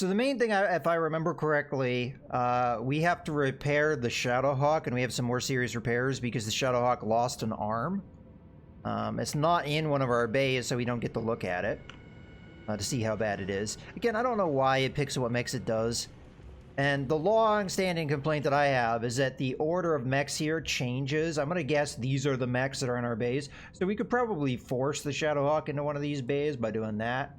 So the main thing, if I remember correctly, we have to repair the Shadowhawk, and we have some more serious repairs because the Shadowhawk lost an arm. It's not in one of our bays, so we don't get to look at it to see how bad it is. Again, I don't know why it picks what mechs it does. And the long-standing complaint that I have is that the order of mechs here changes. I'm going to guess these are the mechs that are in our bays. So we could probably force the Shadowhawk into one of these bays by doing that.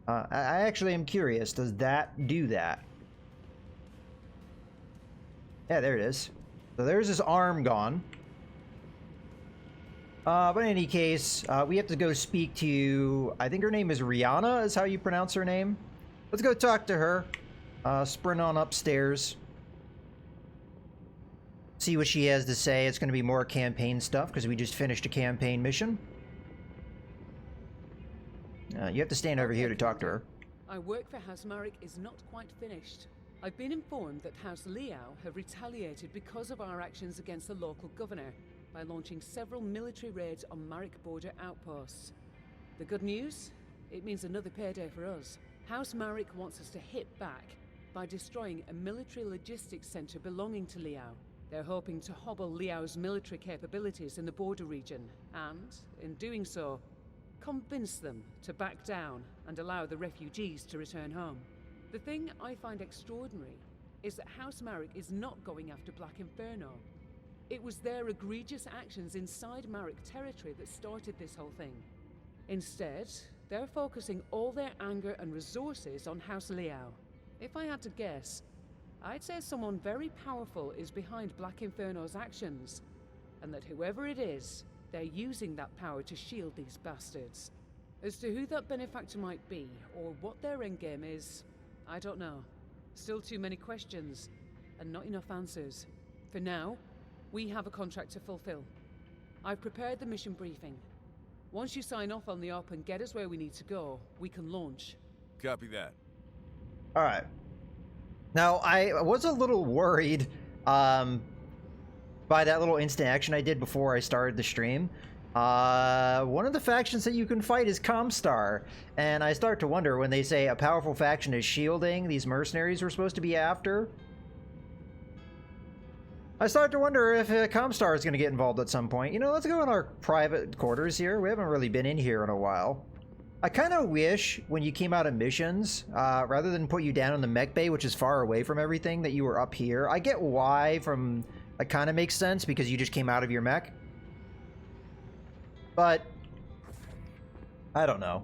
I actually am curious. Does that do that? Yeah, there it is. So there's his arm gone. But in any case, we have to go speak to... I think her name is Rihanna, is how you pronounce her name. Let's go talk to her. Sprint on upstairs. See what she has to say. It's going to be more campaign stuff, because we just finished a campaign mission. You have to stand over here to talk to her. Our work for House Marek is not quite finished. I've been informed that House Liao have retaliated because of our actions against the local governor by launching several military raids on Marek border outposts. The good news? It means another payday for us. House Marek wants us to hit back by destroying a military logistics center belonging to Liao. They're hoping to hobble Liao's military capabilities in the border region, and, in doing so, convince them to back down and allow the refugees to return home. The thing I find extraordinary is that House Marek is not going after Black Inferno. It was their egregious actions inside Marek territory that started this whole thing. Instead, they're focusing all their anger and resources on House Liao. If I had to guess, I'd say someone very powerful is behind Black Inferno's actions, and that whoever it is, they're using that power to shield these bastards. As to who that benefactor might be, or what their endgame is, I don't know. Still too many questions, and not enough answers. For now, we have a contract to fulfill. I've prepared the mission briefing. Once you sign off on the op and get us where we need to go, we can launch. Copy that. Alright. Now, I was a little worried by that little instant action I did before I started the stream. One of the factions that you can fight is Comstar, and I start to wonder when they say a powerful faction is shielding these mercenaries we're supposed to be after. I start to wonder if Comstar is going to get involved at some point. You know, let's go in our private quarters here. We haven't really been in here in a while. I kind of wish when you came out of missions, rather than put you down in the mech bay, which is far away from everything, that you were up here. I get why from... That kind of makes sense because you just came out of your mech. But... I don't know.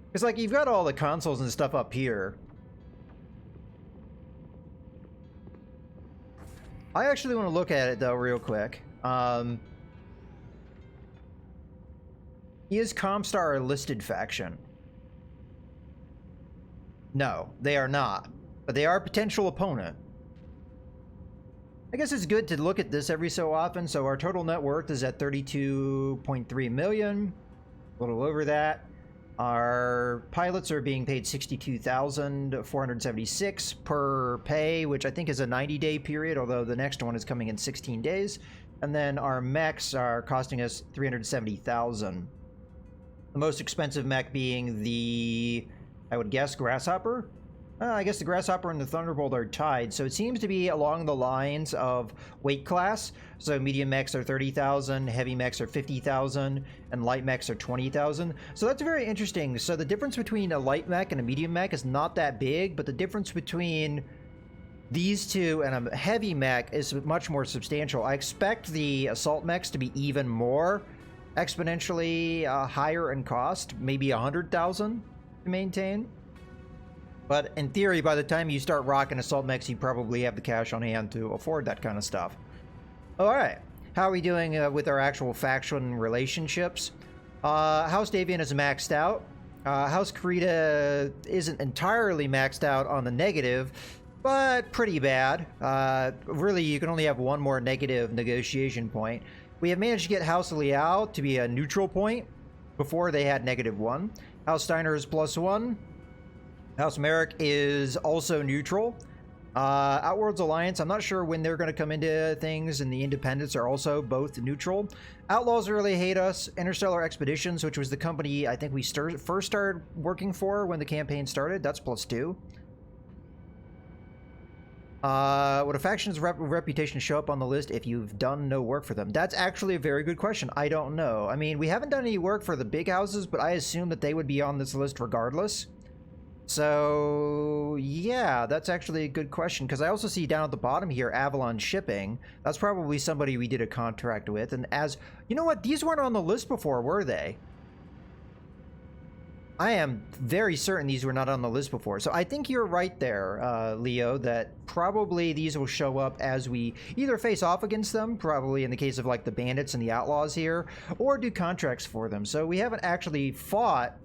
Because, like, you've got all the consoles and stuff up here. I actually want to look at it, though, real quick. Is Comstar a listed faction? No, they are not. But they are a potential opponent. I guess it's good to look at this every so often. So our total net worth is at 32.3 million. A little over that. Our pilots are being paid 62,476 per pay, which I think is a 90-day period, although the next one is coming in 16 days. And then our mechs are costing us 370,000. The most expensive mech being the, I would guess, Grasshopper. I guess the Grasshopper and the Thunderbolt are tied, so it seems to be along the lines of weight class. So medium mechs are 30,000, heavy mechs are 50,000, and light mechs are 20,000. So that's very interesting. So the difference between a light mech and a medium mech is not that big, but the difference between these two and a heavy mech is much more substantial. I expect the assault mechs to be even more exponentially higher in cost, maybe 100,000 to maintain. But in theory, by the time you start rocking assault mechs, you probably have the cash on hand to afford that kind of stuff. Alright, how are we doing with our actual faction relationships? House Davian is maxed out. House Karita isn't entirely maxed out on the negative, but pretty bad. Really, you can only have one more negative negotiation point. We have managed to get House Liao to be a neutral point. Before they had -1. House Steiner is +1. House Marek is also neutral. Outworlds Alliance, I'm not sure when they're going to come into things, and the Independents are also both neutral. Outlaws really hate us. Interstellar Expeditions, which was the company I think we first started working for when the campaign started, that's +2. Would a faction's reputation show up on the list if you've done no work for them? That's actually a very good question. I don't know. I mean, we haven't done any work for the big houses, but I assume that they would be on this list regardless. So, yeah, that's actually a good question, because I also see down at the bottom here, Avalon Shipping. That's probably somebody we did a contract with, and as... You know what? These weren't on the list before, were they? I am very certain these were not on the list before. So I think you're right there, Leo, that probably these will show up as we either face off against them, probably in the case of like the bandits and the outlaws here, or do contracts for them. So we haven't actually fought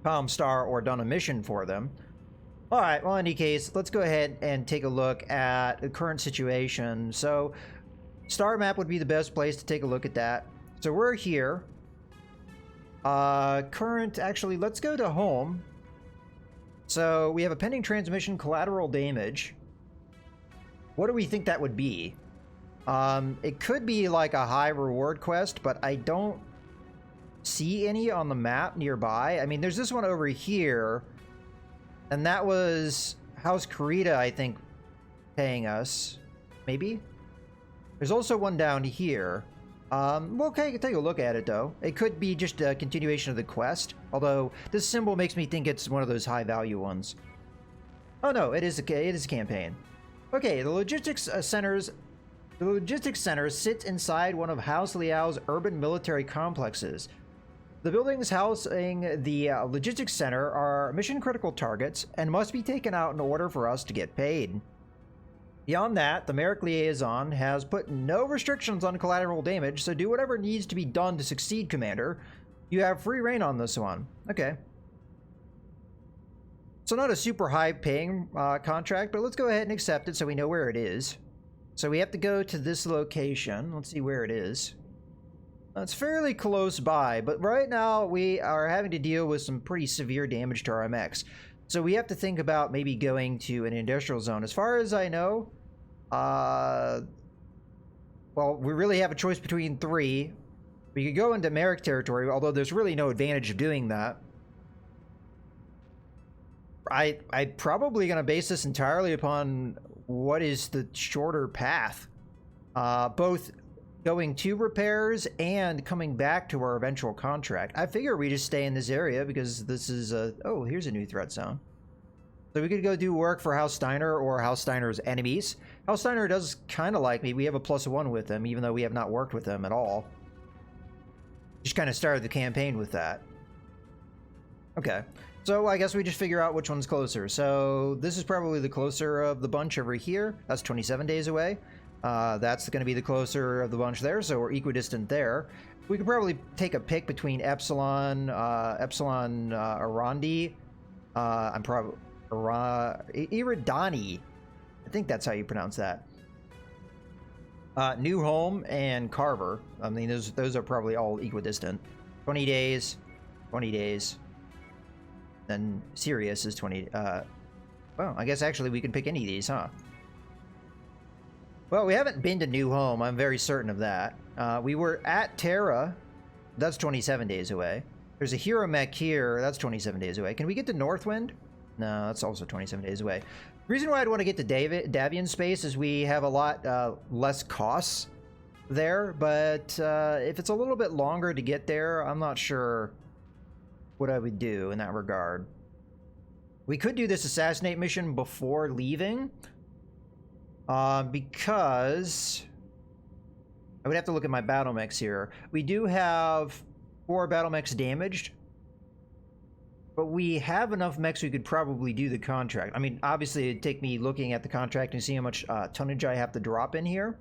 Comstar or done a mission for them. All right, well, in any case, let's go ahead and take a look at the current situation. So star map would be the best place to take a look at that. So we're here. Actually, let's go to home. So we have a pending transmission, collateral damage. What do we think that would be? It could be like a high reward quest, but I don't see any on the map nearby. I mean, there's this one over here, and that was House Karita, I think, paying us. Maybe? There's also one down here. Well, okay, take a look at it, though. It could be just a continuation of the quest, although this symbol makes me think it's one of those high-value ones. Oh, no, it is a campaign. Okay, the logistics centers sit inside one of House Liao's urban military complexes. The buildings housing the logistics center are mission-critical targets and must be taken out in order for us to get paid. Beyond that, the Merrick Liaison has put no restrictions on collateral damage, so do whatever needs to be done to succeed, Commander. You have free reign on this one. Okay. So not a super high-paying contract, but let's go ahead and accept it so we know where it is. So we have to go to this location. Let's see where it is. It's fairly close by, but right now we are having to deal with some pretty severe damage to our mechs. So we have to think about maybe going to an industrial zone. As far as I know, well, we really have a choice between three. We could go into Merrick territory, although there's really no advantage of doing that. I'm probably going to base this entirely upon what is the shorter path. Both going to repairs and coming back to our eventual contract. I figure we just stay in this area because this is a... Oh, here's a new threat zone. So we could go do work for House Steiner or House Steiner's enemies. House Steiner does kind of like me. We have a +1 with them, even though we have not worked with them at all. Just kind of started the campaign with that. Okay. So I guess we just figure out which one's closer. So this is probably the closer of the bunch over here. That's 27 days away. That's going to be the closer of the bunch there, so we're equidistant there. We could probably take a pick between Epsilon, Arandi, I'm probably, Iridani, I think that's how you pronounce that. New Home and Carver, I mean, those are probably all equidistant. 20 days, 20 days. Then Sirius is 20, well, I guess actually we can pick any of these, huh? Well, we haven't been to New Home. I'm very certain of that. We were at Terra. That's 27 days away. There's a Hero Mech here. That's 27 days away. Can we get to Northwind? No, that's also 27 days away. The reason why I'd want to get to Davian Space is we have a lot less costs there, but if it's a little bit longer to get there, I'm not sure what I would do in that regard. We could do this assassinate mission before leaving. Because I would have to look at my battle mechs here. We do have 4 battle mechs damaged, but we have enough mechs we could probably do the contract. I mean, obviously it'd take me looking at the contract and see how much tonnage I have to drop in here.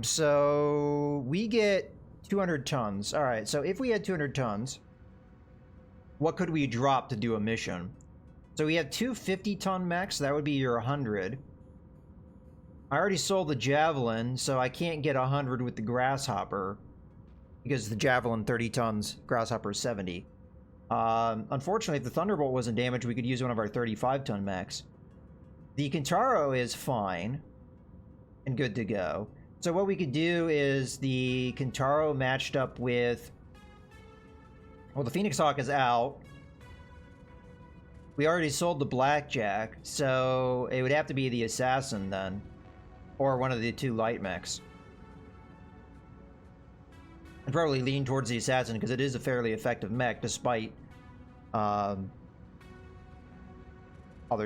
So we get 200 tons. All right, so if we had 200 tons, what could we drop to do a mission? So we have 2 50-ton mechs. That would be your 100. I already sold the Javelin, so I can't get 100 with the Grasshopper because the Javelin 30 tons, Grasshopper 70. Unfortunately, if the Thunderbolt wasn't damaged, we could use one of our 35-ton mechs. The Kintaro is fine and good to go. So what we could do is the Kintaro matched up with... Well, the Phoenix Hawk is out. We already sold the blackjack, so it would have to be the assassin then. Or one of the two light mechs. I'd probably lean towards the assassin because it is a fairly effective mech despite other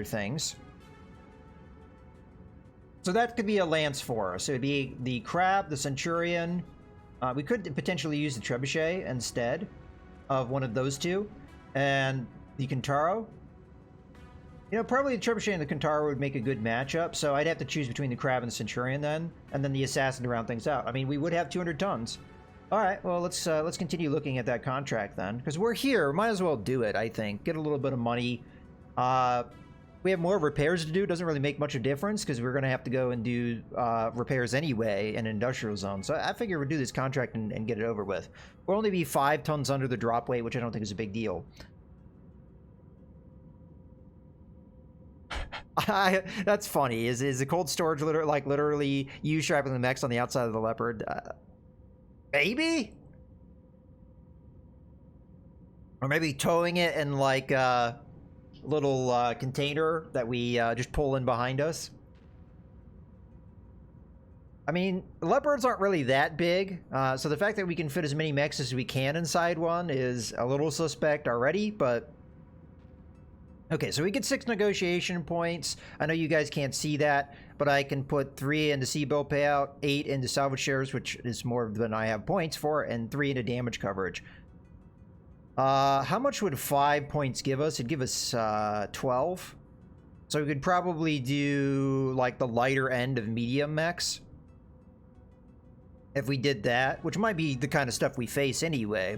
things. So that could be a lance for us. It would be the crab, the centurion. We could potentially use the trebuchet instead of one of those two. And the Kintaro. You know, probably the trebuchet and the Kintaro would make a good matchup, so I'd have to choose between the crab and the centurion then, and then the assassin to round things out. I mean, we would have 200 tons. All right, well, let's continue looking at that contract then, because we're here. Might as well do it, I think. Get a little bit of money. We have more repairs to do. Doesn't really make much of a difference, because we're going to have to go and do repairs anyway in an industrial zone. So I figure we'll do this contract and get it over with. We'll only be 5 tons under the drop weight, which I don't think is a big deal. That's funny. Is the cold storage literally you strapping the mechs on the outside of the Leopard? Maybe? Or maybe towing it in like a little container that we just pull in behind us. I mean, Leopards aren't really that big, so the fact that we can fit as many mechs as we can inside one is a little suspect already, but... Okay, so we get 6 negotiation points. I know you guys can't see that, but I can put 3 into C-bill payout, 8 into salvage shares, which is more than I have points for, and 3 into damage coverage. How much would 5 points give us? It'd give us 12. So we could probably do like the lighter end of medium mechs. If we did that, which might be the kind of stuff we face anyway.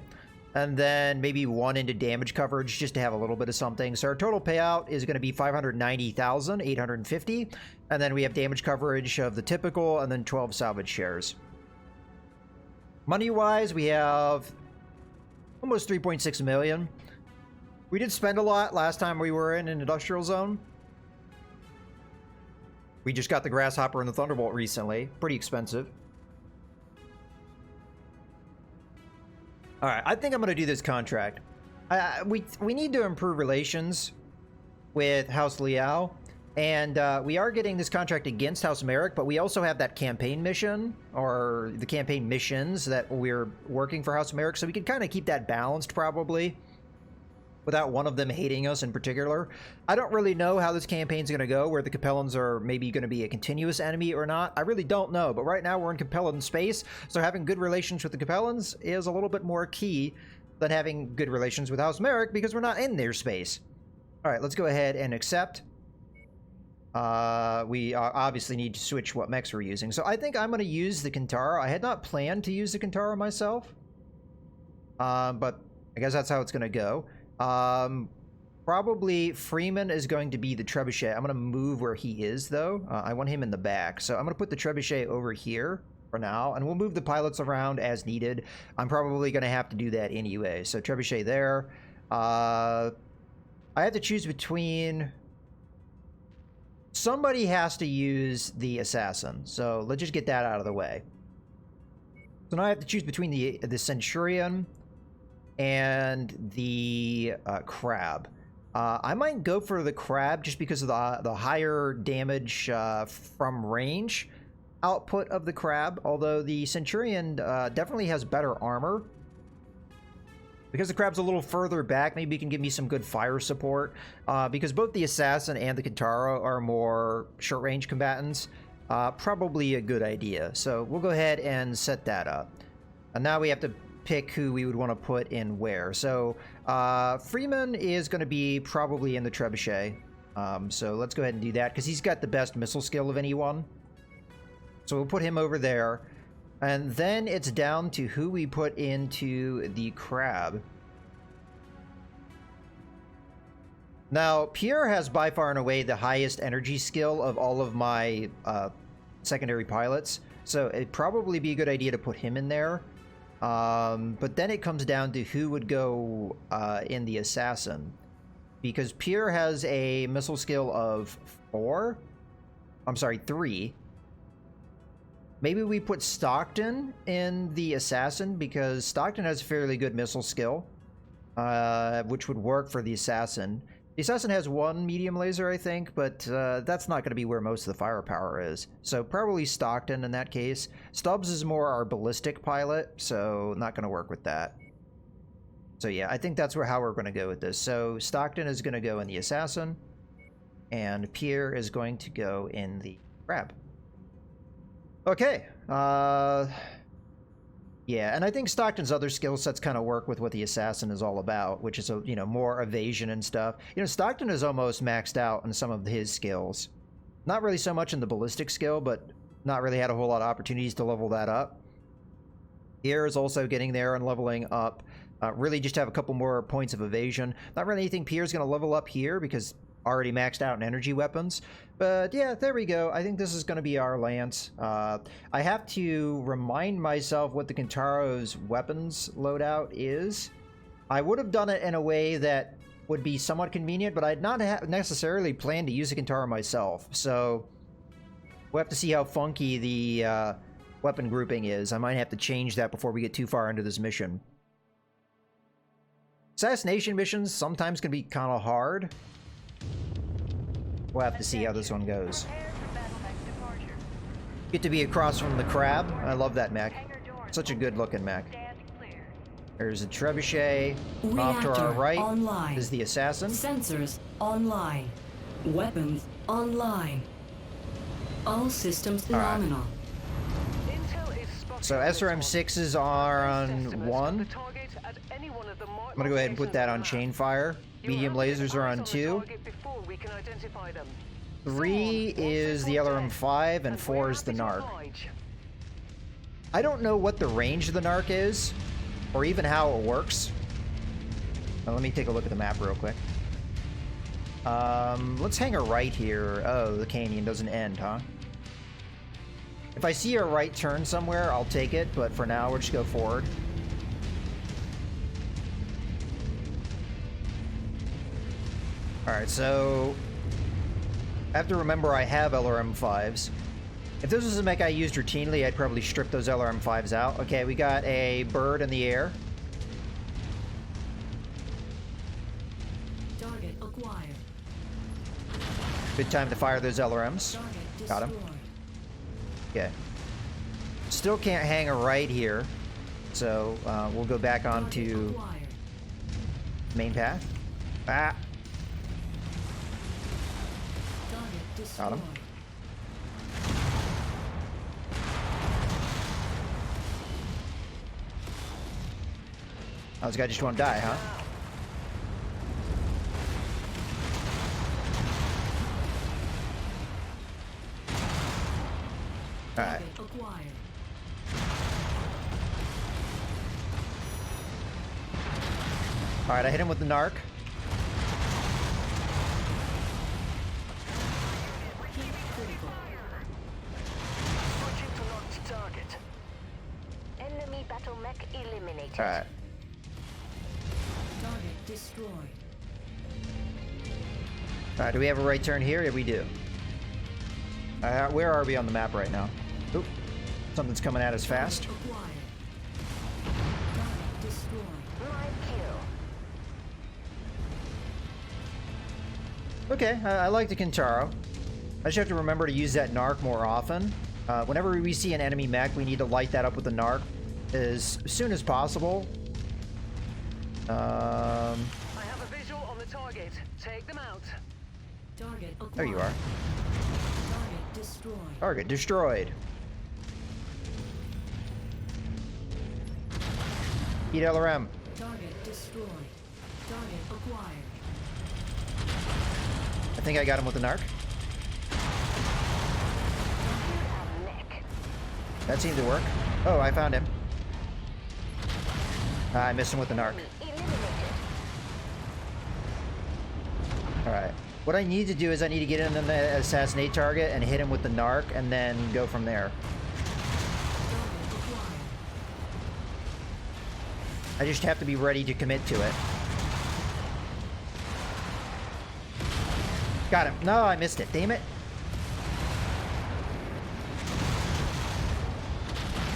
And then maybe 1 into damage coverage just to have a little bit of something. So our total payout is going to be 590,850. And then we have damage coverage of the typical and then 12 salvage shares. Money-wise, we have almost 3.6 million. We did spend a lot last time we were in an industrial zone. We just got the Grasshopper and the Thunderbolt recently. Pretty expensive. All right, I think I'm going to do this contract. We need to improve relations with House Liao, and we are getting this contract against House Merrick, but we also have that campaign mission, or the campaign missions that we're working for House Merrick, so we can kind of keep that balanced probably, without one of them hating us in particular. I don't really know how this campaign's going to go, where the Capellans are maybe going to be a continuous enemy or not. I really don't know, but right now we're in Capellan space, so having good relations with the Capellans is a little bit more key than having good relations with House Merrick, because we're not in their space. Alright, let's go ahead and accept. We obviously need to switch what mechs we're using, so I think I'm going to use the Kintaro. I had not planned to use the Kintaro myself, but I guess that's how it's going to go. Probably Freeman is going to be the trebuchet. I'm going to move where he is, though. I want him in the back. So I'm going to put the trebuchet over here for now, and we'll move the pilots around as needed. I'm probably going to have to do that anyway. So trebuchet there. I have to choose between... Somebody has to use the assassin. So let's just get that out of the way. So now I have to choose between the Centurion and the crab. I might go for the crab just because of the higher damage from range output of the crab, although the Centurion definitely has better armor. Because the crab's a little further back, maybe he can give me some good fire support. Because both the Assassin and the Kintaro are more short-range combatants. Probably a good idea. So we'll go ahead and set that up. And now we have to pick who we would want to put in where. So Freeman is going to be probably in the trebuchet. So let's go ahead and do that because he's got the best missile skill of anyone. So we'll put him over there. And then it's down to who we put into the crab. Now, Pierre has by far and away the highest energy skill of all of my secondary pilots. So it'd probably be a good idea to put him in there. But then it comes down to who would go in the assassin. Because Pierre has a missile skill of 3. Maybe we put Stockton in the assassin because Stockton has fairly good missile skill, which would work for the assassin. The assassin has one medium laser, I think, but that's not going to be where most of the firepower is. So probably Stockton in that case. Stubbs is more our ballistic pilot, so not going to work with that. So yeah, I think that's how we're going to go with this. So Stockton is going to go in the assassin, and Pierre is going to go in the crab. Okay. Yeah, and I think Stockton's other skill sets kind of work with what the assassin is all about, which is, you know, more evasion and stuff. You know, Stockton is almost maxed out in some of his skills. Not really so much in the ballistic skill, but not really had a whole lot of opportunities to level that up. Pierre is also getting there and leveling up. Really just have a couple more points of evasion. Not really anything Pierre's going to level up here because already maxed out in energy weapons. But yeah, there we go. I think this is going to be our lance. I have to remind myself what the Kintaro's weapons loadout is. I would have done it in a way that would be somewhat convenient, but I'd not necessarily planned to use the Kintaro myself. So we'll have to see how funky the weapon grouping is. I might have to change that before we get too far into this mission. Assassination missions sometimes can be kind of hard. We'll have to see how this one goes. Get to be across from the crab. I love that mech. Such a good looking mech. There's a trebuchet. Off to our right online. Is the assassin. Sensors online. Weapons online. All systems nominal. So SRM-6s are on 1. I'm gonna go ahead and put that on chain fire. Medium lasers are on 2. 3 is the LRM-5 and 4 is the NARC. I don't know what the range of the NARC is, or even how it works. Now, let me take a look at the map real quick. Let's hang a right here. Oh, the canyon doesn't end, huh? If I see a right turn somewhere, I'll take it, but for now, we'll just go forward. Alright, so I have to remember I have LRM-5s. If this was a mech I used routinely, I'd probably strip those LRM-5s out. Okay, we got a bird in the air. Target acquired. Good time to fire those LRMs. Got him. Okay. Still can't hang a right here, so we'll go back onto main path. Ah! Got him. Oh, this guy just won't die, huh? Alright. Alright, I hit him with the NARC. Enemy battle mech eliminated. Alright. Target destroyed. Alright, do we have a right turn here? Yeah, we do. Where are we on the map right now? Oop. Something's coming at us fast. Okay, I like the Kintaro. I just have to remember to use that NARC more often. Whenever we see an enemy mech, we need to light that up with the NARC as soon as possible. I have a visual on the target. Take them out. Target acquired. There you are. Target destroyed. Target destroyed. Eat LRM. Target destroyed. Target acquired. I think I got him with the NARC. That seemed to work. Oh, I found him. I missed him with the NARC. Alright. What I need to do is I need to get in on the assassinate target and hit him with the NARC and then go from there. I just have to be ready to commit to it. Got him. No, I missed it. Damn it.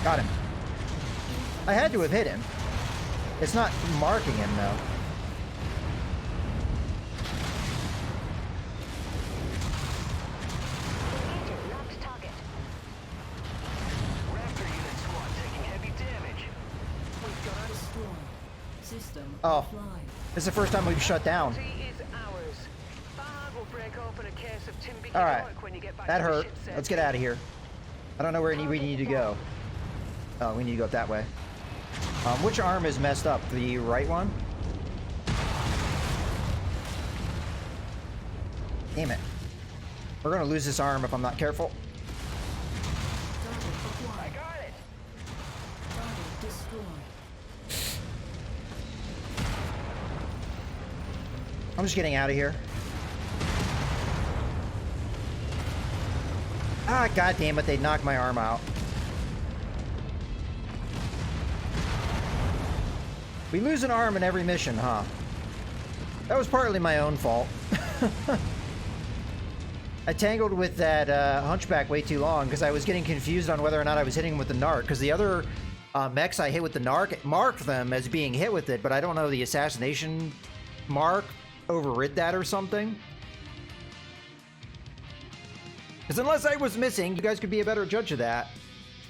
Got him. I had to have hit him. It's not marking him, though. Oh, offline. this is the first time we've shut down. Tea is ours. Bag will break open a case of Timbicky All right, York when you get back that to the hurt. ship set. Let's get out of here. I don't know where we need to go. Oh, we need to go that way. Which arm is messed up? The right one? Damn it. We're gonna lose this arm if I'm not careful. Target I acquired. got it. Target destroyed. I'm just getting out of here. Ah, god damn it, they knocked my arm out. We lose an arm in every mission, huh? That was partly my own fault. I tangled with that hunchback way too long because I was getting confused on whether or not I was hitting him with the narc, because the other mechs I hit with the narc, it marked them as being hit with it, but I don't know, the assassination mark overrid that or something. Because unless I was missing, you guys could be a better judge of that.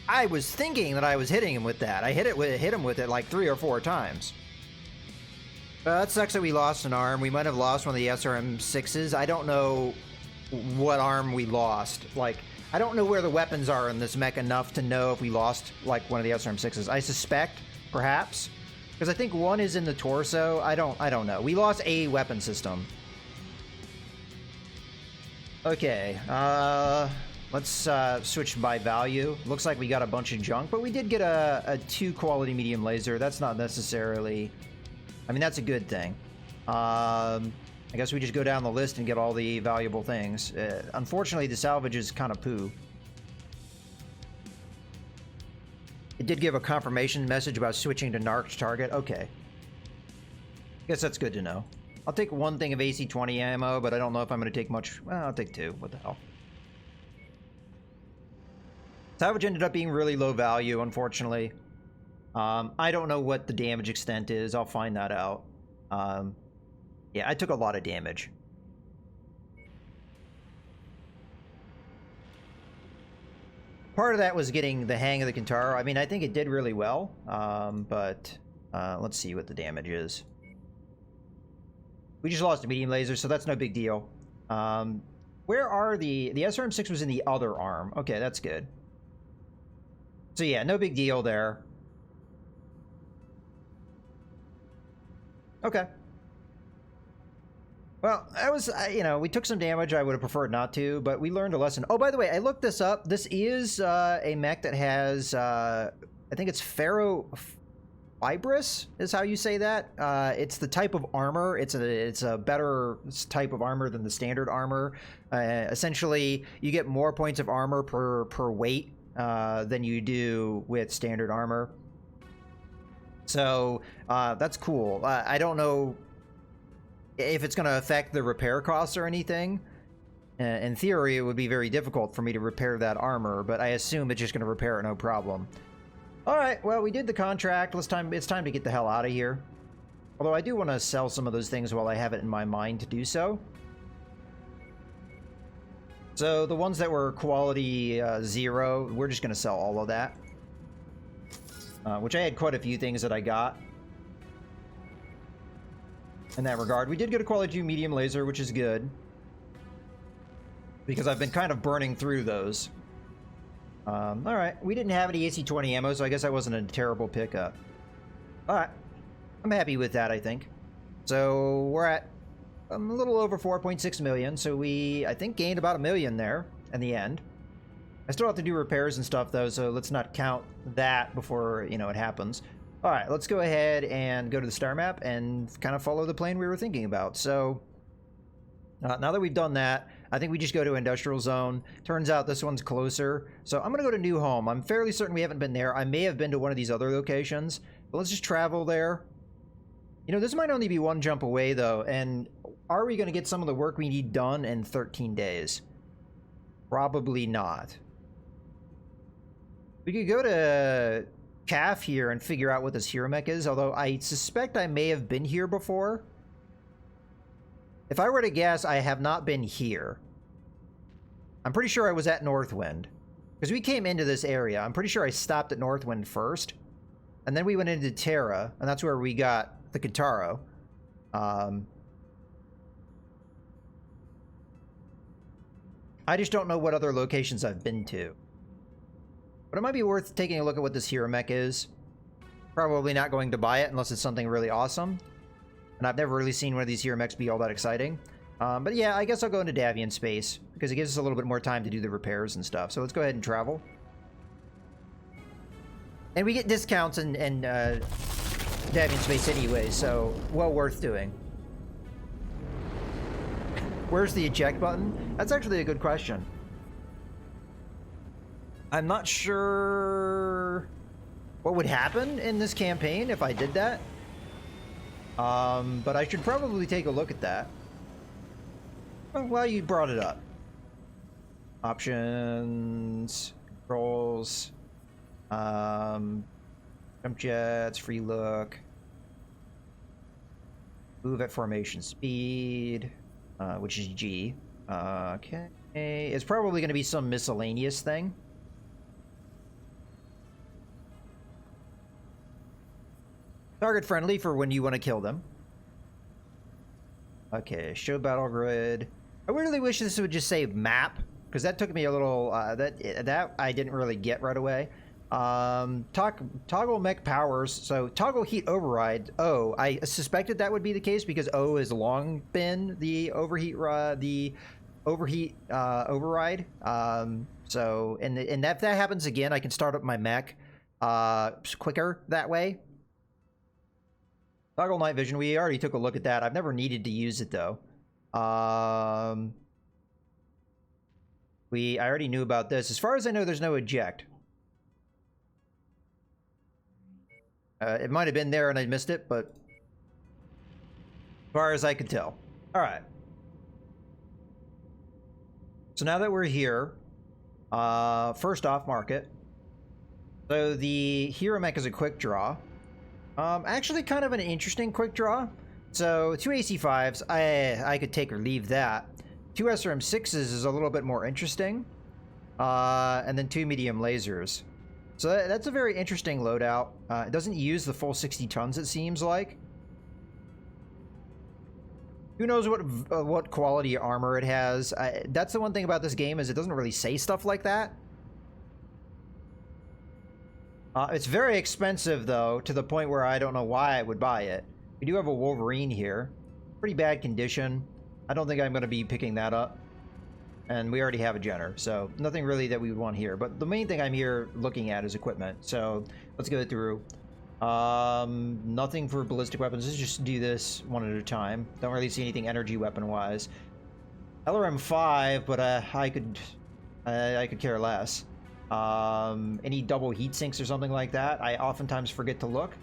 I was thinking that I was hitting him with that. I hit him with it like 3 or 4 times. That sucks that we lost an arm. We might have lost one of the SRM-6s. I don't know what arm we lost. Like, I don't know where the weapons are in this mech enough to know if we lost like one of the SRM-6s. I suspect, perhaps, because I think one is in the torso. I don't know. We lost a weapon system. Okay, let's switch by value. Looks like we got a bunch of junk, but we did get a 2 quality medium laser. That's not necessarily... I mean, that's a good thing. I guess we just go down the list and get all the valuable things. Unfortunately, the salvage is kind of poo. It did give a confirmation message about switching to narc target. Okay. Guess that's good to know. I'll take 1 thing of AC-20 ammo, but I don't know if I'm going to take much. Well, I'll take 2. What the hell? Salvage ended up being really low value, unfortunately. I don't know what the damage extent is. I'll find that out. Yeah, I took a lot of damage. Part of that was getting the hang of the Kintaro. I mean, I think it did really well, but let's see what the damage is. We just lost a medium laser, so that's no big deal. Where are the SRM-6 was in the other arm. Okay, that's good. So yeah, no big deal there. Okay. Well, I was, you know, we took some damage. I would have preferred not to, but we learned a lesson. Oh, by the way, I looked this up. This is a mech that has, I think it's ferrofibrous is how you say that. It's the type of armor. It's a better type of armor than the standard armor. Essentially, you get more points of armor per weight than you do with standard armor. So that's cool. I don't know if it's going to affect the repair costs or anything. In theory, it would be very difficult for me to repair that armor, but I assume it's just going to repair it no problem. All right, well, we did the contract. It's time to get the hell out of here. Although I do want to sell some of those things while I have it in my mind to do so. So the ones that were quality 0, we're just going to sell all of that. Which I had quite a few things that I got in that regard. We did get a quality 2 medium laser, which is good, because I've been kind of burning through those. Alright, we didn't have any AC-20 ammo, so I guess that wasn't a terrible pickup. Alright, I'm happy with that, I think. So we're at a little over 4.6 million, so we, I think, gained about $1 million there in the end. I still have to do repairs and stuff, though, so let's not count that before, you know, it happens. All right, let's go ahead and go to the star map and kind of follow the plane we were thinking about. So now that we've done that, I think we just go to Industrial Zone. Turns out this one's closer. So I'm going to go to New Home. I'm fairly certain we haven't been there. I may have been to one of these other locations, but let's just travel there. You know, this might only be 1 jump away, though, and are we going to get some of the work we need done in 13 days? Probably not. We could go to CAF here and figure out what this hero mech is, although I suspect I may have been here before. If I were to guess, I have not been here. I'm pretty sure I was at Northwind, because we came into this area. I'm pretty sure I stopped at Northwind first, and then we went into Terra, and that's where we got the Kintaro. I just don't know what other locations I've been to. But it might be worth taking a look at what this hero mech is. Probably not going to buy it unless it's something really awesome. And I've never really seen one of these hero mechs be all that exciting. But yeah, I guess I'll go into Davian space because it gives us a little bit more time to do the repairs and stuff. So let's go ahead and travel. And we get discounts in Davian space anyway, so well worth doing. Where's the eject button? That's actually a good question. I'm not sure what would happen in this campaign if I did that. But I should probably take a look at that. Well, you brought it up. Options, controls, jump jets, free look, move at formation speed, which is G. Okay, it's probably going to be some miscellaneous thing. Target friendly for when you want to kill them. Okay, show battle grid. I really wish this would just say map, because that took me a little, that I didn't really get right away. Toggle mech powers, so toggle heat override. Oh, I suspected that would be the case because O has long been the overheat override. So, and if that happens again, I can start up my mech quicker that way. Toggle night vision, we already took a look at that. I've never needed to use it though. I already knew about this. As far as I know, there's no eject. It might have been there and I missed it, but as far as I could tell. All right. So now that we're here, first off market. So the hero mech is a quick draw. Actually kind of an interesting quick draw. So 2 AC5s, I could take or leave that. 2 SRM6s is a little bit more interesting. And then 2 medium lasers. So that's a very interesting loadout. It doesn't use the full 60 tons, it seems like. Who knows what quality armor it has. That's the one thing about this game is it doesn't really say stuff like that. It's very expensive, though, to the point where I don't know why I would buy it. We do have a Wolverine here. Pretty bad condition. I don't think I'm going to be picking that up. And we already have a Jenner, so nothing really that we would want here. But the main thing I'm here looking at is equipment. So let's go through. Nothing for ballistic weapons. Let's just do this one at a time. Don't really see anything energy weapon-wise. LRM5, but I could care less. Any double heat sinks or something like that, I oftentimes forget to look.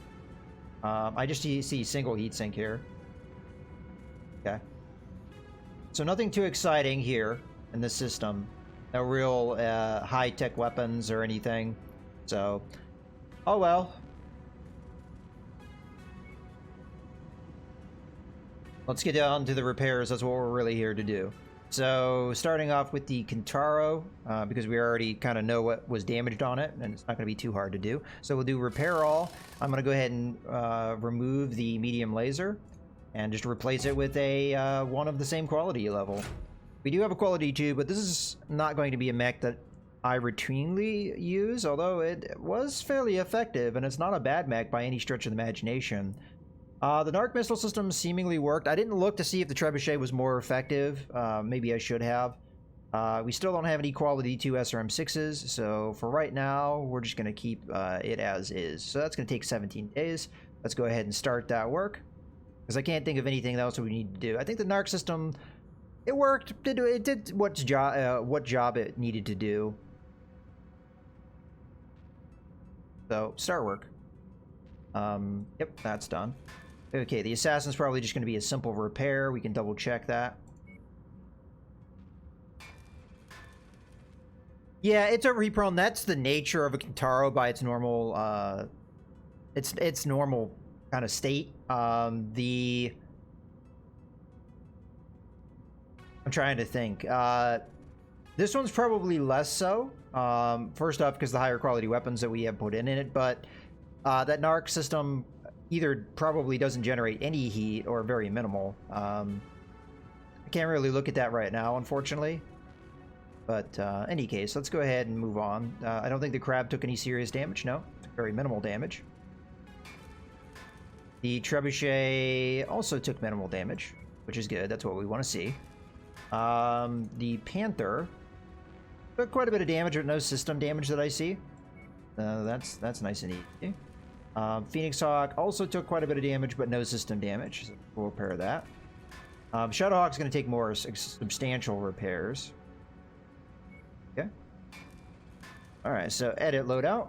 I just see single heat sink here. Okay. So nothing too exciting here in this system. No real high-tech weapons or anything. So, oh well. Let's get down to the repairs. That's what we're really here to do. So, starting off with the Kintaro, because we already kind of know what was damaged on it, and it's not going to be too hard to do. So we'll do repair all. I'm going to go ahead and remove the medium laser, and just replace it with a one of the same quality level. We do have a quality 2, but this is not going to be a mech that I routinely use, although it was fairly effective, and it's not a bad mech by any stretch of the imagination. The Narc missile system seemingly worked. I didn't look to see if the Trebuchet was more effective. Maybe I should have. We still don't have any quality 2 SRM6s, so for right now, we're just going to keep it as is. So that's going to take 17 days. Let's go ahead and start that work, because I can't think of anything else that we need to do. I think the Narc system, it worked. It did what job it needed to do. So, start work. Yep, that's done. Okay, the Assassin's probably just going to be a simple repair. We can double check that. Yeah, it's overheat prone. That's the nature of a Kintaro by its normal, its normal kind of state. I'm trying to think. This one's probably less so. First off, because the higher quality weapons that we have put in it, but that Narc system either probably doesn't generate any heat or very minimal. I can't really look at that right now, unfortunately. But any case, let's go ahead and move on. I don't think the crab took any serious damage. No, very minimal damage. The trebuchet also took minimal damage, which is good. That's what we want to see. The panther took quite a bit of damage, but no system damage that I see. That's nice and easy. Phoenix Hawk also took quite a bit of damage, but no system damage. So we'll repair that. Shadowhawk's going to take more substantial repairs. Okay. All right, so edit loadout.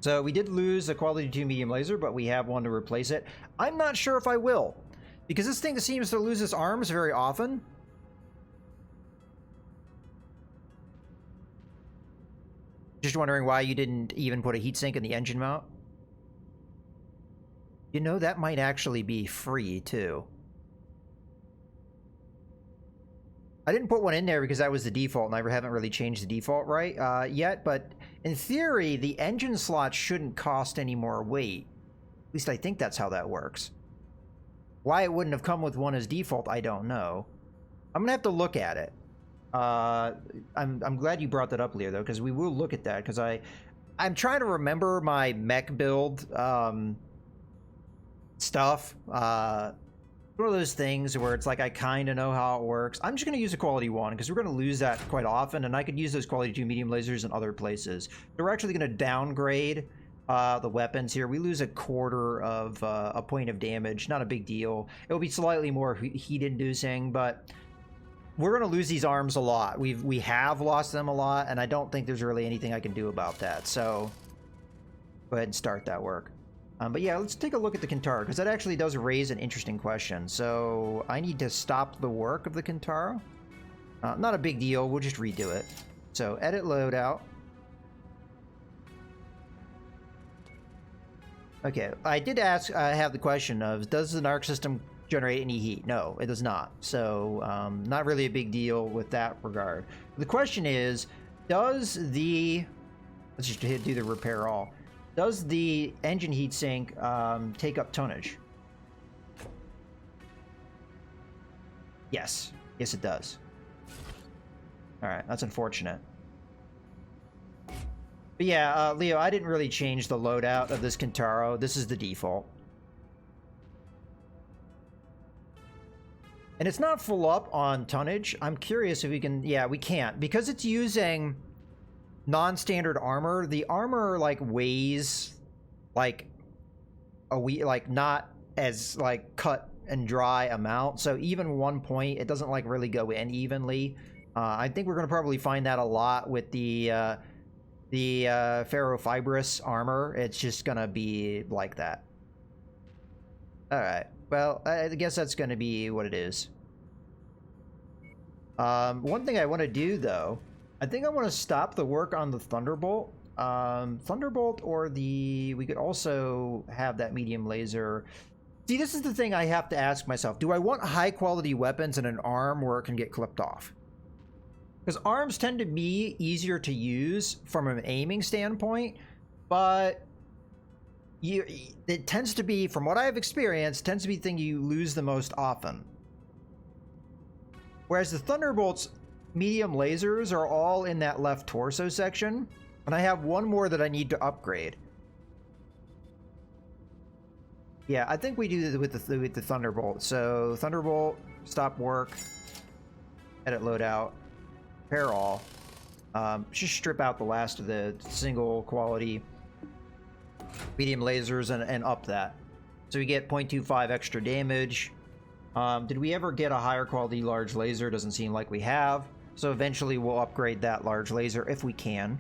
So we did lose a quality 2 medium laser, but we have one to replace it. I'm not sure if I will, because this thing seems to lose its arms very often. Just wondering why you didn't even put a heatsink in the engine mount. You know, that might actually be free, too. I didn't put one in there because that was the default, and I haven't really changed the default yet, but in theory, the engine slot shouldn't cost any more weight. At least I think that's how that works. Why it wouldn't have come with one as default, I don't know. I'm gonna have to look at it. I'm glad you brought that up, Leo, though, because we will look at that, because I'm trying to remember my mech build stuff. One of those things where it's like I kind of know how it works. I'm just going to use a quality 1 because we're going to lose that quite often, and I could use those quality 2 medium lasers in other places. So we're actually going to downgrade the weapons here. We lose a quarter of a point of damage. Not a big deal. It will be slightly more heat-inducing, but we're going to lose these arms a lot. We have lost them a lot, and I don't think there's really anything I can do about that. So go ahead and start that work. But yeah, let's take a look at the Kintaro, because that actually does raise an interesting question. So I need to stop the work of the Kintaro. Not a big deal. We'll just redo it. So edit loadout. Okay, I did have the question of, does the NARC system generate any heat? No, it does not. So not really a big deal with that regard. The question is, does the... Let's just do the repair all. Does the engine heatsink take up tonnage? Yes. Yes, it does. Alright, that's unfortunate. But yeah, Leo, I didn't really change the loadout of this Kintaro. This is the default. And it's not full up on tonnage. I'm curious if we can... Yeah, we can't. Because it's using... non-standard armor, the armor like weighs like not as like cut and dry amount, so even 1 point, it doesn't like really go in evenly. I think we're gonna probably find that a lot with the ferrofibrous armor. It's just gonna be like that. All right, well, I guess that's gonna be what it is. One thing I want to do though, I think I want to stop the work on the Thunderbolt. Thunderbolt or the... We could also have that medium laser. See, this is the thing I have to ask myself. Do I want high-quality weapons in an arm where it can get clipped off? Because arms tend to be easier to use from an aiming standpoint, but it tends to be, from what I've experienced, tends to be the thing you lose the most often. Whereas the Thunderbolt's medium lasers are all in that left torso section, and I have one more that I need to upgrade. Yeah, I think we do this with the Thunderbolt. So Thunderbolt, stop work, edit loadout, repair all. Just strip out the last of the single quality medium lasers and up that. So we get 0.25 extra damage. Did we ever get a higher quality large laser? Doesn't seem like we have. So eventually we'll upgrade that large laser if we can.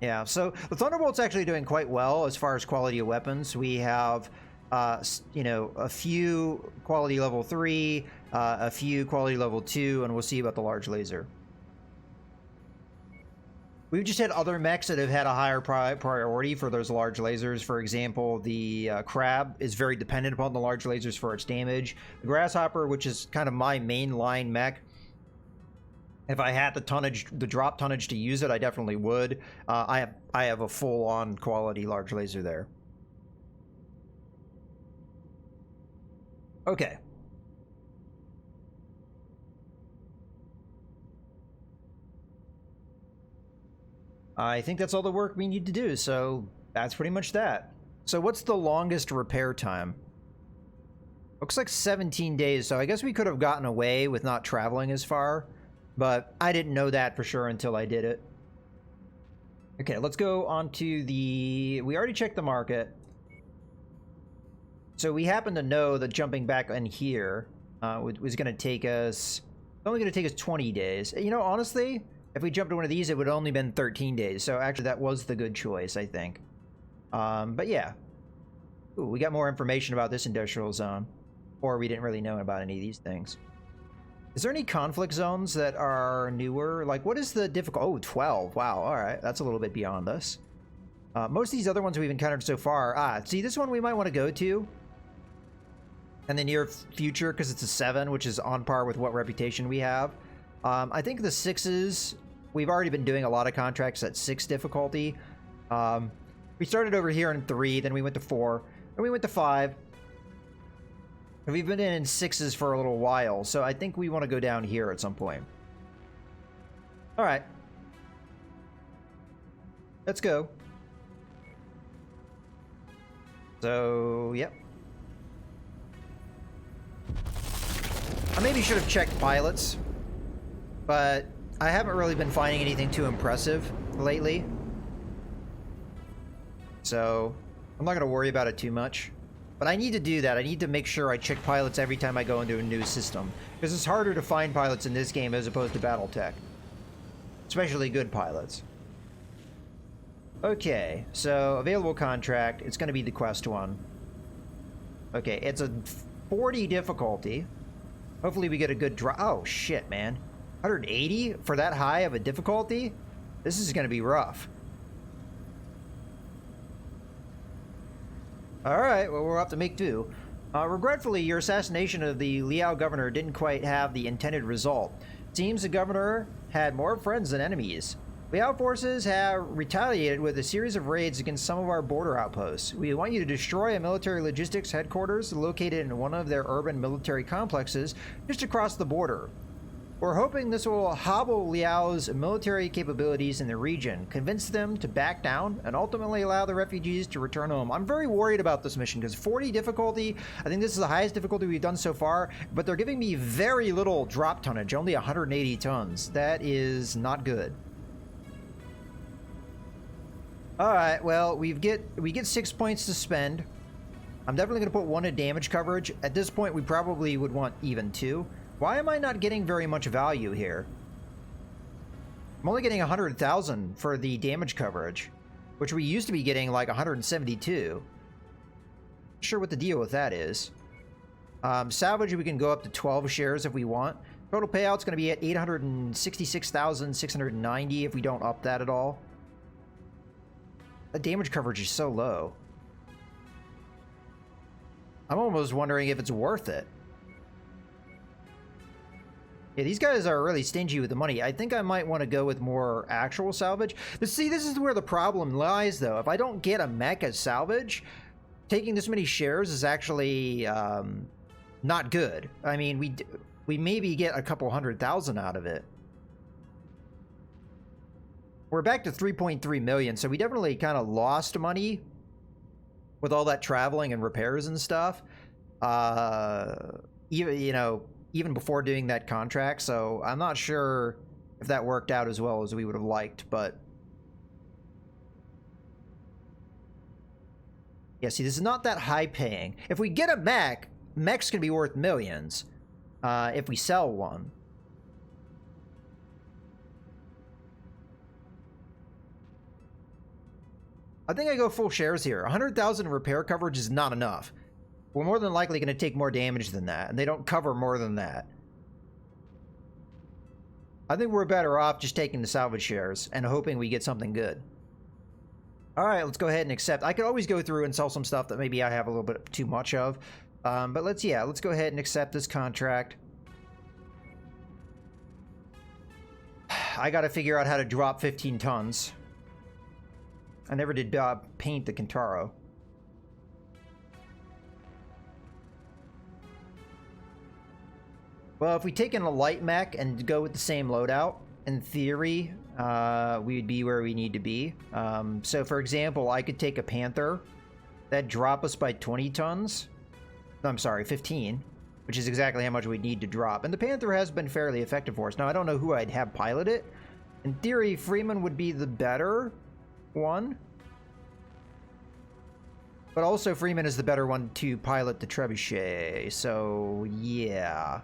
Yeah, so the Thunderbolt's actually doing quite well as far as quality of weapons. We have, you know, a few quality level 3, a few quality level 2, and we'll see about the large laser. We've just had other mechs that have had a higher priority for those large lasers. For example, the Crab is very dependent upon the large lasers for its damage. The Grasshopper, which is kind of my main line mech, if I had the drop tonnage to use it, I definitely would. I have a full-on quality large laser there. Okay. I think that's all the work we need to do, so that's pretty much that. So what's the longest repair time? Looks like 17 days, so I guess we could have gotten away with not traveling as far, but I didn't know that for sure until I did it. Okay, let's go on to the... We already checked the market. So we happen to know that jumping back in here was going to take us... It's only going to take us 20 days. You know, honestly, if we jumped to one of these, it would have only been 13 days. So actually, that was the good choice, I think. But yeah. Ooh, we got more information about this industrial zone. Or we didn't really know about any of these things. Is there any conflict zones that are newer? Like, what is the difficult? Oh, 12. Wow, all right. That's a little bit beyond us. Most of these other ones we've encountered so far... see, this one we might want to go to in the near future because it's a 7, which is on par with what reputation we have. I think the 6s... We've already been doing a lot of contracts at 6 difficulty. We started over here in 3, then we went to 4, then we went to 5. And we've been in 6s for a little while, so I think we want to go down here at some point. Alright. Let's go. So, yep. I maybe should have checked pilots, but I haven't really been finding anything too impressive lately. So, I'm not going to worry about it too much. But I need to do that. I need to make sure I check pilots every time I go into a new system. Because it's harder to find pilots in this game as opposed to Battletech. Especially good pilots. Okay, so available contract. It's going to be the quest one. Okay, it's a 40 difficulty. Hopefully we get a good drop. Oh, shit, man. 180 for that high of a difficulty? This is going to be rough. Alright, well, we'll have to make do. Regretfully, your assassination of the Liao governor didn't quite have the intended result. Seems the governor had more friends than enemies. Liao forces have retaliated with a series of raids against some of our border outposts. We want you to destroy a military logistics headquarters located in one of their urban military complexes just across the border. We're hoping this will hobble Liao's military capabilities in the region, convince them to back down, and ultimately allow the refugees to return home. I'm very worried about this mission because 40 difficulty, I think this is the highest difficulty we've done so far, but they're giving me very little drop tonnage, only 180 tons. That is not good. Alright, well, we get 6 points to spend. I'm definitely going to put 1 in damage coverage. At this point, we probably would want even 2. Why am I not getting very much value here? I'm only getting 100,000 for the damage coverage, which we used to be getting like 172. Not sure what the deal with that is. Salvage, we can go up to 12 shares if we want. Total payout's going to be at 866,690 if we don't up that at all. The damage coverage is so low. I'm almost wondering if it's worth it. Yeah, these guys are really stingy with the money. I think I might want to go with more actual salvage. But see, this is where the problem lies, though. If I don't get a mech as salvage, taking this many shares is actually not good. I mean, we maybe get a couple 100,000 out of it. We're back to 3.3 million, so we definitely kind of lost money with all that traveling and repairs and stuff. Even before doing that contract, so I'm not sure if that worked out as well as we would have liked, but... Yeah, see, this is not that high paying. If we get a mech, mech's gonna be worth millions, if we sell one. I think I go full shares here. 100,000 repair coverage is not enough. We're more than likely going to take more damage than that, and they don't cover more than that. I think we're better off just taking the salvage shares and hoping we get something good. Alright, let's go ahead and accept. I could always go through and sell some stuff that maybe I have a little bit too much of. But let's go ahead and accept this contract. I got to figure out how to drop 15 tons. I never did paint the Kintaro. Well, if we take in a light mech and go with the same loadout, in theory, we'd be where we need to be. So, for example, I could take a Panther. That'd drop us by 20 tons. I'm sorry, 15, which is exactly how much we'd need to drop. And the Panther has been fairly effective for us. Now, I don't know who I'd have pilot it. In theory, Freeman would be the better one. But also, Freeman is the better one to pilot the Trebuchet. So, yeah.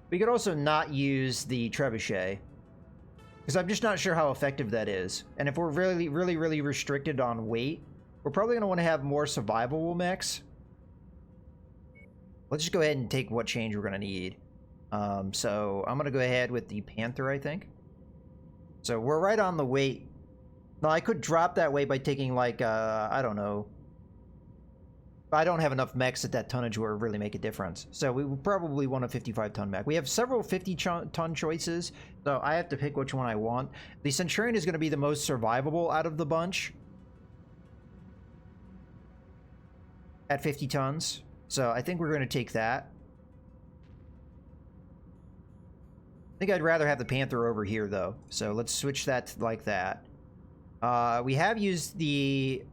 We could also not use the Trebuchet, because I'm just not sure how effective that is. And if we're really restricted on weight, we're probably going to want to have more survivable mechs. Let's just go ahead and take what change we're going to need. So I'm going to go ahead with the Panther, I think. So we're right on the weight. Now, I could drop that weight by taking, like, I don't know. I don't have enough mechs at that tonnage where it really make a difference. So we would probably want a 55-ton mech. We have several 50-ton choices, so I have to pick which one I want. The Centurion is going to be the most survivable out of the bunch at 50 tons. So I think we're going to take that. I think I'd rather have the Panther over here, though. So let's switch that like that. We have used the...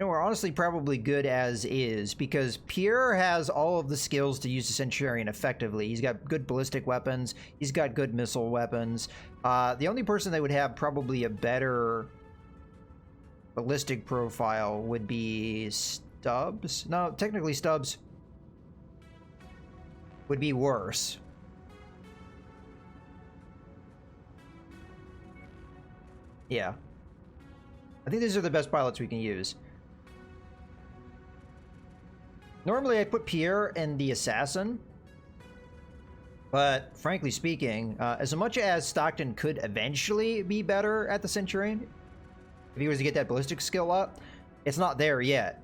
No, we're honestly probably good as is, because Pierre has all of the skills to use the Centurion effectively. He's got good ballistic weapons. He's got good missile weapons. The only person that would have probably a better ballistic profile would be Stubbs. No, technically Stubbs would be worse. Yeah. I think these are the best pilots we can use. Normally, I'd put Pierre and the Assassin, but frankly speaking, as much as Stockton could eventually be better at the Centurion, if he was to get that ballistic skill up, it's not there yet.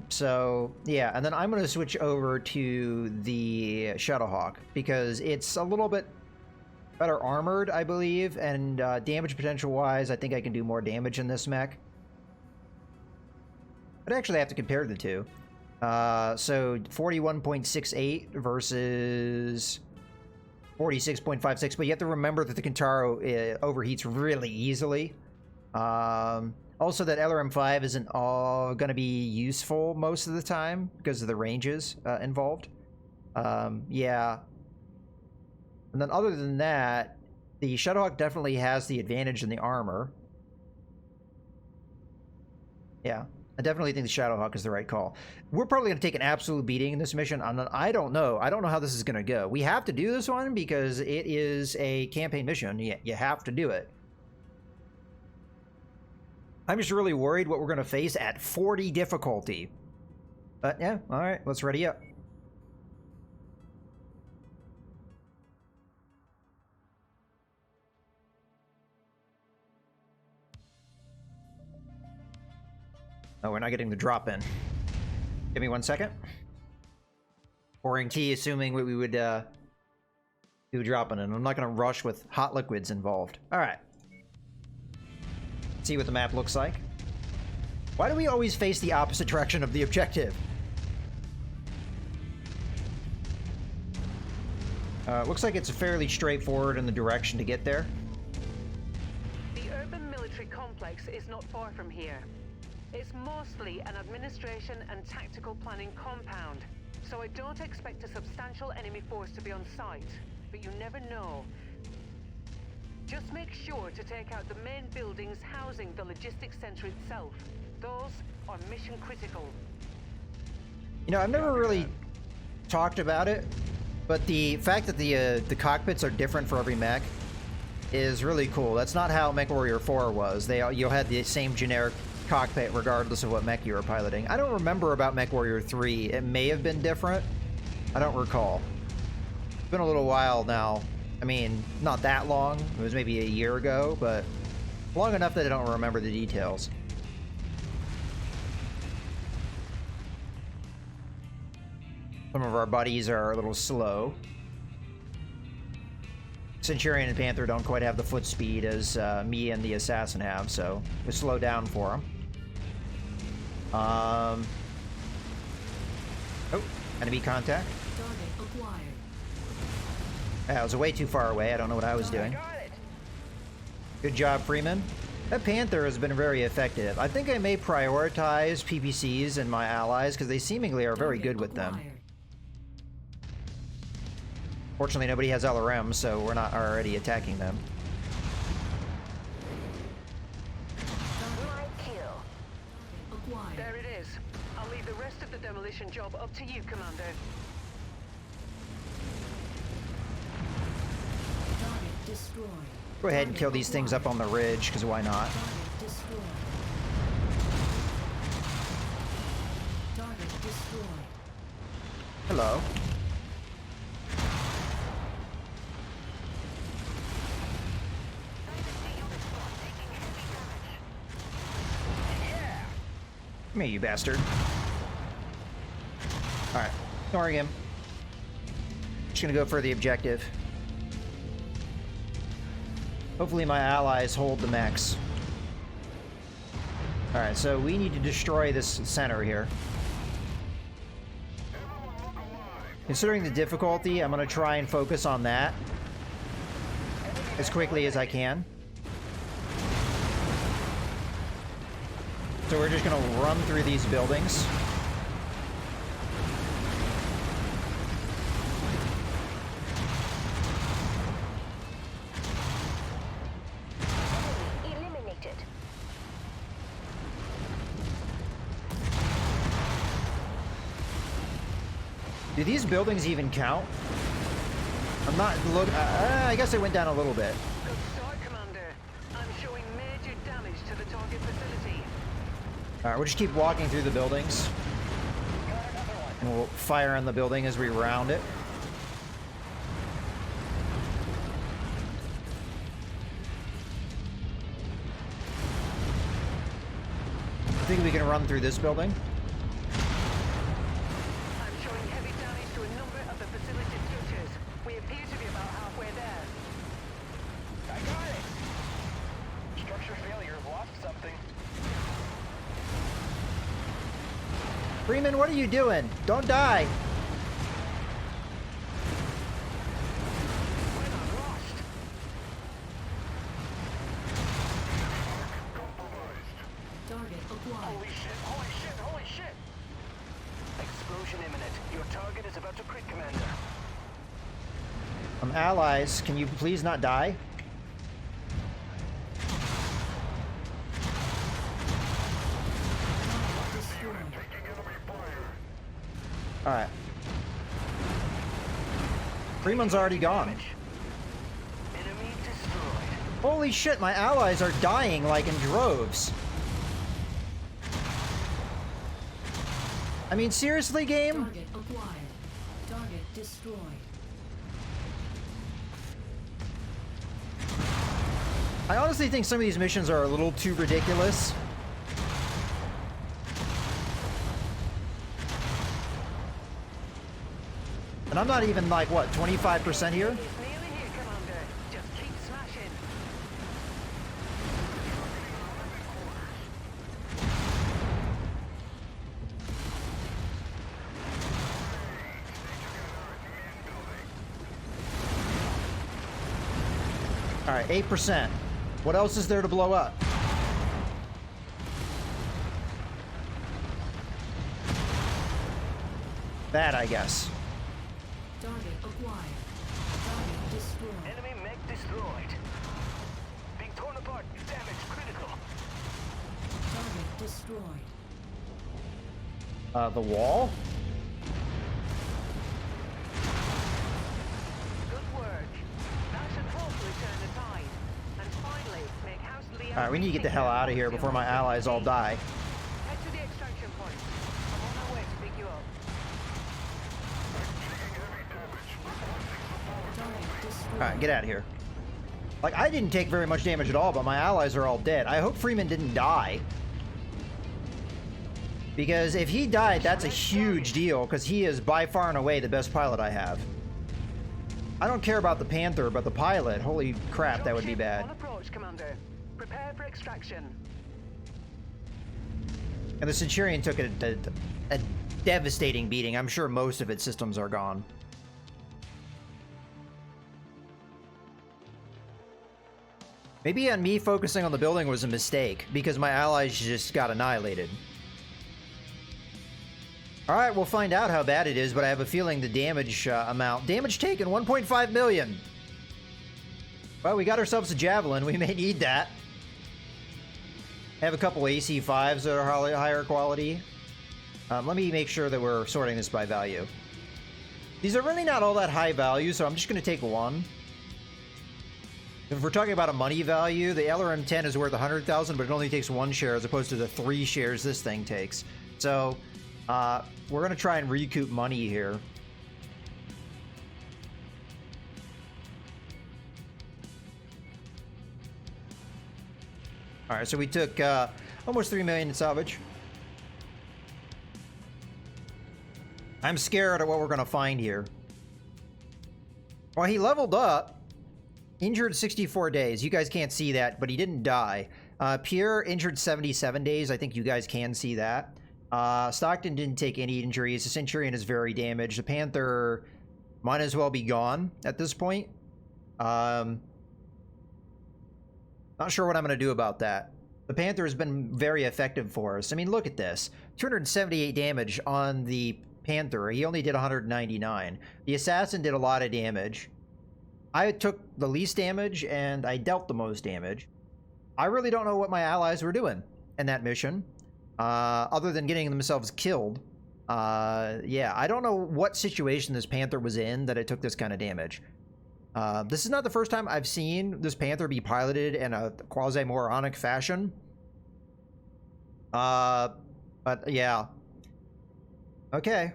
So, yeah, and then I'm going to switch over to the Shuttlehawk, because it's a little bit better armored, I believe, and damage potential-wise, I think I can do more damage in this mech. I'd actually have to compare the two. So 41.68 versus 46.56, but you have to remember that the Kintaro overheats really easily. Also, that LRM-5 isn't all going to be useful most of the time because of the ranges involved. Yeah. And then other than that, the Shuttlehawk definitely has the advantage in the armor. Yeah. I definitely think the Shadowhawk is the right call. We're probably going to take an absolute beating in this mission. I don't know. I don't know how this is going to go. We have to do this one because it is a campaign mission. You have to do it. I'm just really worried what we're going to face at 40 difficulty. But yeah, all right, let's ready up. Oh, we're not getting the drop in. Give me 1 second. Pouring tea, assuming we would do dropping in. I'm not going to rush with hot liquids involved. All right. See what the map looks like. Why do we always face the opposite direction of the objective? Looks like it's fairly straightforward in the direction to get there. The urban military complex is not far from here. It's mostly an administration and tactical planning compound, so I don't expect a substantial enemy force to be on site, but you never know. Just make sure to take out the main buildings housing the logistics center itself. Those are mission critical. You know, I've never really talked about it, but the fact that the cockpits are different for every mech is really cool. That's not how MechWarrior 4 was. You had the same generic cockpit regardless of what mech you were piloting. I don't remember about MechWarrior 3. It may have been different. I don't recall. It's been a little while now. I mean, not that long. It was maybe a year ago, but long enough that I don't remember the details. Some of our buddies are a little slow. Centurion and Panther don't quite have the foot speed as me and the Assassin have, so we slow down for them. Oh, enemy contact. Target acquired. I was way too far away. I don't know what I was doing. Good job, Freeman. That Panther has been very effective. I think I may prioritize PPCs and my allies because they seemingly are very good with them. Fortunately, nobody has LRM, so we're not already attacking them. My kill. Acquired. There it is. I'll leave the rest of the demolition job up to you, Commander. Target destroyed. Go ahead and kill these things up on the ridge, because why not? Target destroyed. Target destroyed. Hello. Come here, you bastard. Alright, ignoring him. Just gonna go for the objective. Hopefully my allies hold the mechs. Alright, so we need to destroy this center here. Considering the difficulty, I'm gonna try and focus on that as quickly as I can. So we're just gonna run through these buildings. Eliminated. Do these buildings even count? I'm not look. I guess it went down a little bit. Good start, Commander. I'm showing major damage to the target facility. All right, we'll just keep walking through the buildings, and we'll fire on the building as we round it. I think we can run through this building. I'm showing heavy damage to a number of the facility structures. We appear to be about halfway there. I got it! Structure failure, lost something. Freeman, what are you doing? Don't die. We're not lost! Target acquired. Holy shit, holy shit, holy shit! Explosion imminent. Your target is about to crit, Commander. Allies, can you please not die? Destroyed. All right. Freeman's already gone. Enemy destroyed. Holy shit, my allies are dying like in droves. I mean, seriously, game? Target acquired. Target destroyed. I honestly think some of these missions are a little too ridiculous. And I'm not even like, what, 25% here? It's nearly here, Commander. Just keep smashing. All right, 8%. What else is there to blow up? That, I guess. Target acquired. Target destroyed. Enemy mech destroyed. Being torn apart. Damage critical. Target destroyed. The wall? Good work. That should hopefully turn the tide. And finally, make House Leo... All right, we need to get the hell out of here before my allies all die. Head to the extraction point. I'm on my way to pick you up. Target destroyed. All right, get out of here. Like, I didn't take very much damage at all, but my allies are all dead. I hope Freeman didn't die. Because if he died, that's a huge deal, because he is by far and away the best pilot I have. I don't care about the Panther, but the pilot, holy crap, that would be Dropship bad. on approach, Commander. Prepare for extraction. And the Centurion took a devastating beating. I'm sure most of its systems are gone. Maybe on me focusing on the building was a mistake, because my allies just got annihilated. Alright, we'll find out how bad it is, but I have a feeling the damage amount... Damage taken, 1.5 million! Well, we got ourselves a Javelin. We may need that. I have a couple AC-5s that are higher quality. Let me make sure that we're sorting this by value. These are really not all that high value, so I'm just going to take one. If we're talking about a money value, the LRM-10 is worth 100,000, but it only takes one share as opposed to the 3 shares this thing takes. So, we're going to try and recoup money here. Alright, so we took almost 3 million in salvage. I'm scared of what we're going to find here. Well, he leveled up. Injured 64 days. You guys can't see that, but he didn't die. Pierre injured 77 days. I think you guys can see that. Stockton didn't take any injuries. The Centurion is very damaged. The Panther might as well be gone at this point. Not sure what I'm going to do about that. The Panther has been very effective for us. I mean, look at this. 278 damage on the Panther. He only did 199. The Assassin did a lot of damage. I took the least damage, and I dealt the most damage. I really don't know what my allies were doing in that mission, other than getting themselves killed. Yeah, I don't know what situation this Panther was in that it took this kind of damage. This is not the first time I've seen this Panther be piloted in a quasi-moronic fashion. But yeah. Okay.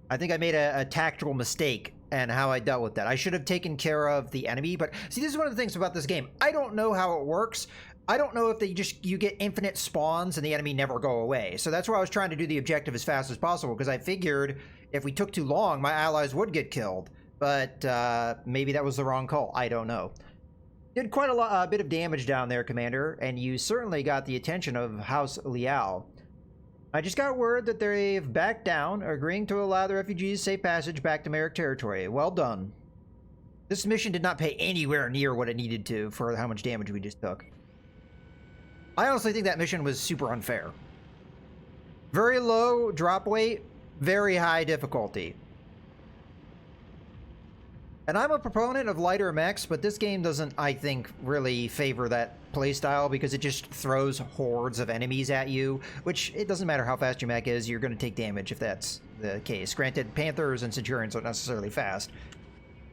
I think I made a tactical mistake and how I dealt with that. I should have taken care of the enemy, but see, this is one of the things about this game. I don't know how it works. I don't know if you get infinite spawns and the enemy never go away. So that's why I was trying to do the objective as fast as possible, because I figured if we took too long, my allies would get killed. But maybe that was the wrong call. I don't know. Did quite a bit of damage down there, Commander, and you certainly got the attention of House Liao. I just got word that they've backed down, agreeing to allow the refugees safe passage back to Merrick territory. Well done. This mission did not pay anywhere near what it needed to for how much damage we just took. I honestly think that mission was super unfair. Very low drop weight, very high difficulty. And I'm a proponent of lighter mechs, but this game doesn't, I think, really favor that playstyle because it just throws hordes of enemies at you, which it doesn't matter how fast your mech is, you're going to take damage if that's the case. Granted, Panthers and Centurions aren't necessarily fast,